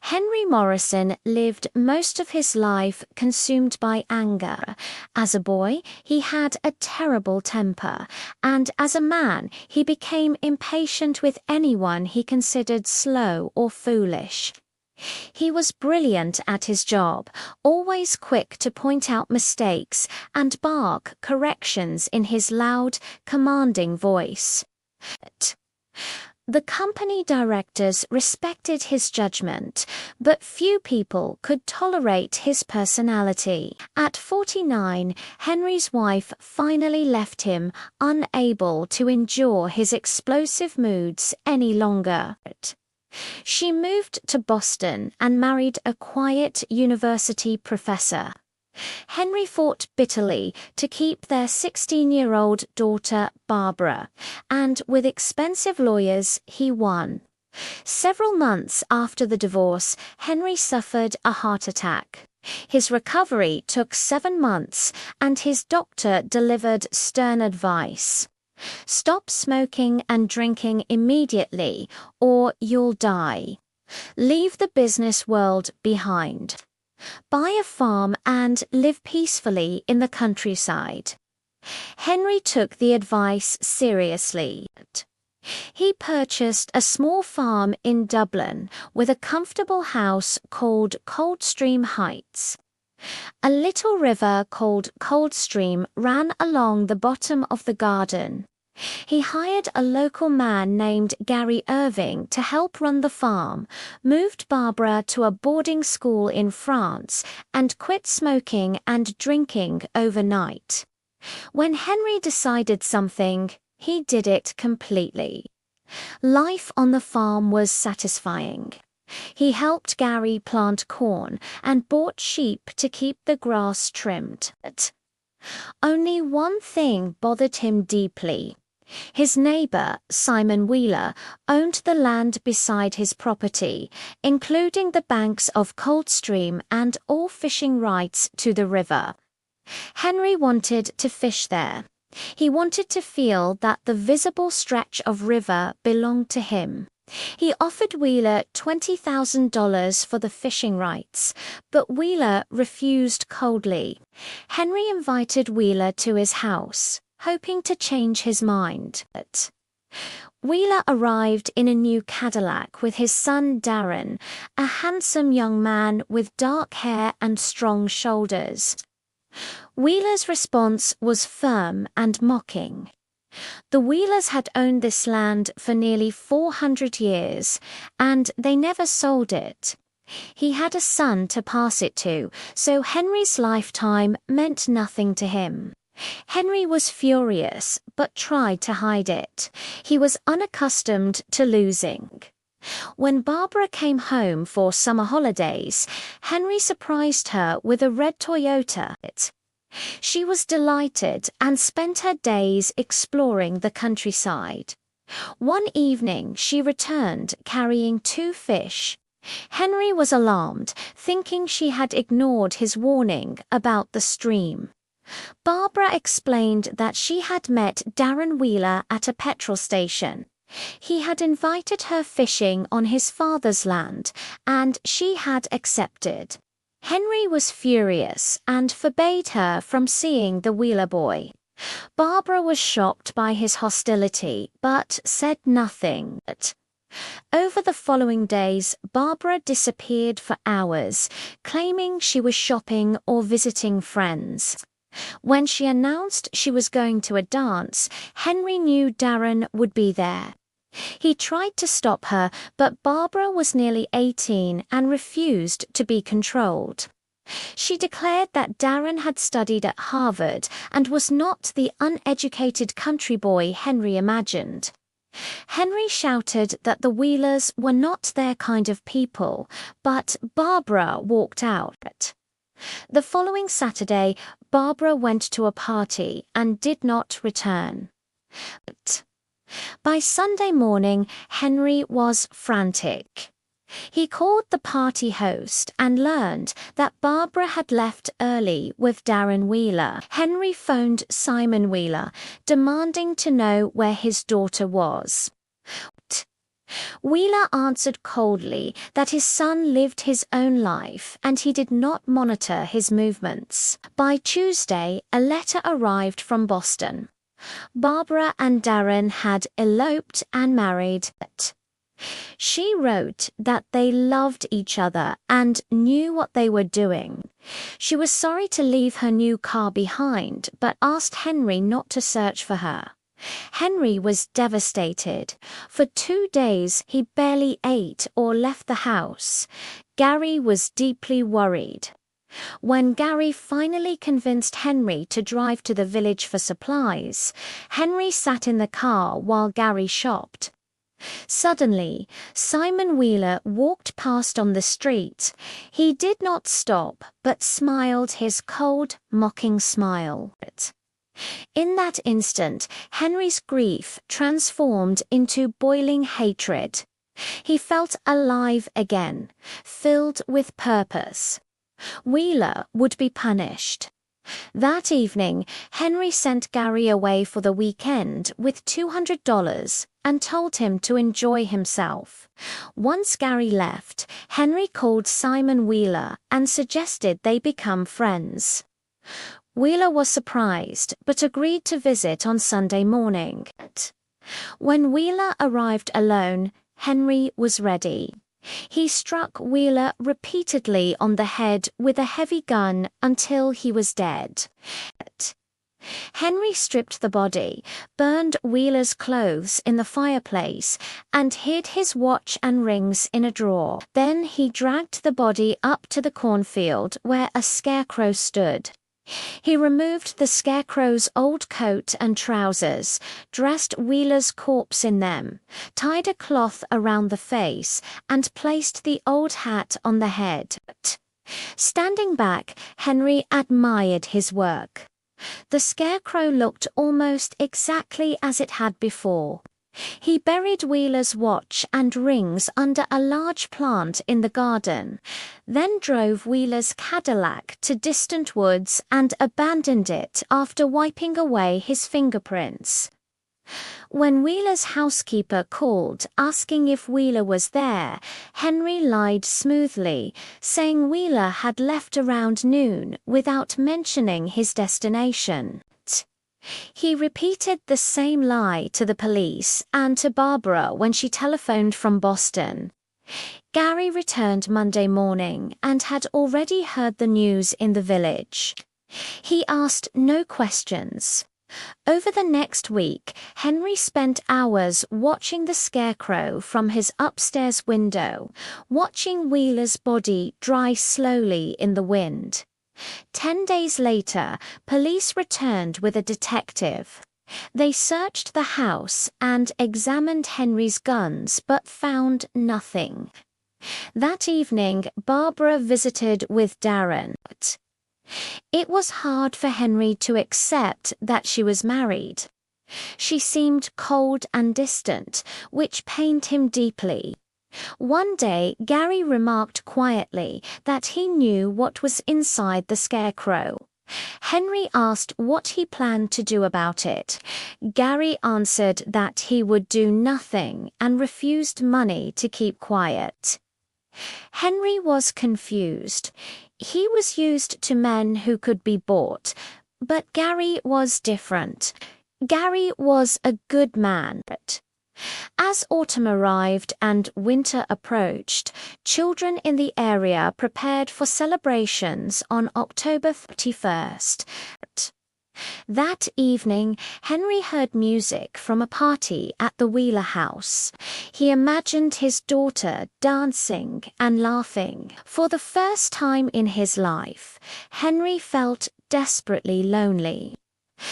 Henry Morrison lived most of his life consumed by anger. As a boy, he had a terrible temper, and as a man, he became impatient with anyone he considered slow or foolish. He was brilliant at his job, always quick to point out mistakes and bark corrections in his loud, commanding voice. The company directors respected his judgment, but few people could tolerate his personality. At 49, Henry's wife finally left him, unable to endure his explosive moods any longer. She moved to Boston and married a quiet university professor. Henry fought bitterly to keep their 16-year-old daughter Barbara, and with expensive lawyers he won. Several months after the divorce, Henry suffered a heart attack. His recovery took 7 months, and his doctor delivered stern advice. Stop smoking and drinking immediately, or you'll die. Leave the business world behind. Buy a farm and live peacefully in the countryside. Henry took the advice seriously. He purchased a small farm in Dublin with a comfortable house called Coldstream Heights. A little river called Coldstream ran along the bottom of the garden. He hired a local man named Gary Irving to help run the farm, moved Barbara to a boarding school in France, and quit smoking and drinking overnight. When Henry decided something, he did it completely. Life on the farm was satisfying. He helped Gary plant corn and bought sheep to keep the grass trimmed. Only one thing bothered him deeply. His neighbor, Simon Wheeler, owned the land beside his property, including the banks of Coldstream and all fishing rights to the river. Henry wanted to fish there. He wanted to feel that the visible stretch of river belonged to him. He offered Wheeler $20,000 for the fishing rights, but Wheeler refused coldly. Henry invited Wheeler to his house, hoping to change his mind. Wheeler arrived in a new Cadillac with his son Darren, a handsome young man with dark hair and strong shoulders. Wheeler's response was firm and mocking. The Wheelers had owned this land for nearly 400 years, and they never sold it. He had a son to pass it to, so Henry's lifetime meant nothing to him. Henry was furious, but tried to hide it. He was unaccustomed to losing. When Barbara came home for summer holidays, Henry surprised her with a red Toyota. She was delighted and spent her days exploring the countryside. One evening she returned carrying 2 fish. Henry was alarmed, thinking she had ignored his warning about the stream. Barbara explained that she had met Darren Wheeler at a petrol station. He had invited her fishing on his father's land, and she had accepted. Henry was furious and forbade her from seeing the Wheeler boy. Barbara was shocked by his hostility, but said nothing. Over the following days, Barbara disappeared for hours, claiming she was shopping or visiting friends. When she announced she was going to a dance, Henry knew Darren would be there. He tried to stop her, but Barbara was nearly 18 and refused to be controlled. She declared that Darren had studied at Harvard and was not the uneducated country boy Henry imagined. Henry shouted that the Wheelers were not their kind of people, but Barbara walked out. The following Saturday, Barbara went to a party and did not return. By Sunday morning, Henry was frantic. He called the party host and learned that Barbara had left early with Darren Wheeler. Henry phoned Simon Wheeler, demanding to know where his daughter was. Wheeler answered coldly that his son lived his own life and he did not monitor his movements. By Tuesday, a letter arrived from Boston. Barbara and Darren had eloped and married. She wrote that they loved each other and knew what they were doing. She was sorry to leave her new car behind, but asked Henry not to search for her. Henry was devastated. For 2 days, he barely ate or left the house. Gary was deeply worried. When Gary finally convinced Henry to drive to the village for supplies, Henry sat in the car while Gary shopped. Suddenly, Simon Wheeler walked past on the street. He did not stop, but smiled his cold, mocking smile. In that instant, Henry's grief transformed into boiling hatred. He felt alive again, filled with purpose. Wheeler would be punished. That evening, Henry sent Gary away for the weekend with $200 and told him to enjoy himself. Once Gary left, Henry called Simon Wheeler and suggested they become friends. Wheeler was surprised but agreed to visit on Sunday morning. When Wheeler arrived alone, Henry was ready. He struck Wheeler repeatedly on the head with a heavy gun until he was dead. Henry stripped the body, burned Wheeler's clothes in the fireplace, and hid his watch and rings in a drawer. Then he dragged the body up to the cornfield where a scarecrow stood. He removed the scarecrow's old coat and trousers, dressed Wheeler's corpse in them, tied a cloth around the face, and placed the old hat on the head. Standing back, Henry admired his work. The scarecrow looked almost exactly as it had before. He buried Wheeler's watch and rings under a large plant in the garden, then drove Wheeler's Cadillac to distant woods and abandoned it after wiping away his fingerprints. When Wheeler's housekeeper called asking if Wheeler was there, Henry lied smoothly, saying Wheeler had left around noon without mentioning his destination. He repeated the same lie to the police and to Barbara when she telephoned from Boston. Gary returned Monday morning and had already heard the news in the village. He asked no questions. Over the next week, Henry spent hours watching the scarecrow from his upstairs window, watching Wheeler's body dry slowly in the wind. 10 days later, police returned with a detective. They searched the house and examined Henry's guns but found nothing. That evening, Barbara visited with Darren. It was hard for Henry to accept that she was married. She seemed cold and distant, which pained him deeply. One day, Gary remarked quietly that he knew what was inside the scarecrow. Henry asked what he planned to do about it. Gary answered that he would do nothing and refused money to keep quiet. Henry was confused. He was used to men who could be bought, but Gary was different. Gary was a good man. As autumn arrived and winter approached, children in the area prepared for celebrations on October 31st. That evening, Henry heard music from a party at the Wheeler house. He imagined his daughter dancing and laughing. For the first time in his life, Henry felt desperately lonely.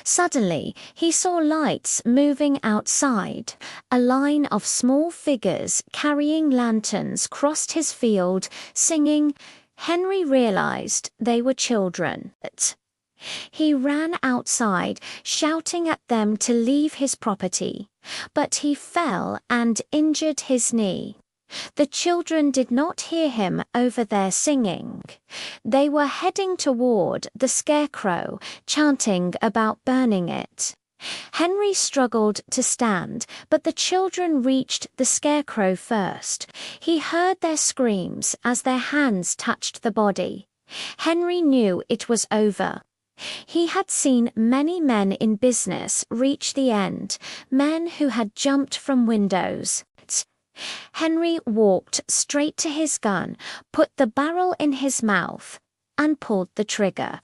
Suddenly, he saw lights moving outside. A line of small figures carrying lanterns crossed his field, singing. Henry realized they were children. He ran outside, shouting at them to leave his property, but he fell and injured his knee. The children did not hear him over their singing. They were heading toward the scarecrow, chanting about burning it. Henry struggled to stand, but the children reached the scarecrow first. He heard their screams as their hands touched the body. Henry knew it was over. He had seen many men in business reach the end, men who had jumped from windows. Henry walked straight to his gun, put the barrel in his mouth, and pulled the trigger.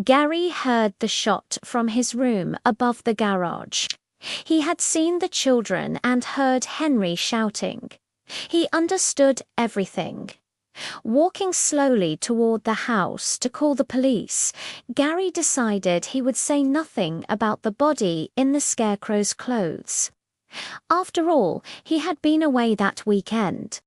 Gary heard the shot from his room above the garage. He had seen the children and heard Henry shouting. He understood everything. Walking slowly toward the house to call the police, Gary decided he would say nothing about the body in the scarecrow's clothes. After all, he had been away that weekend.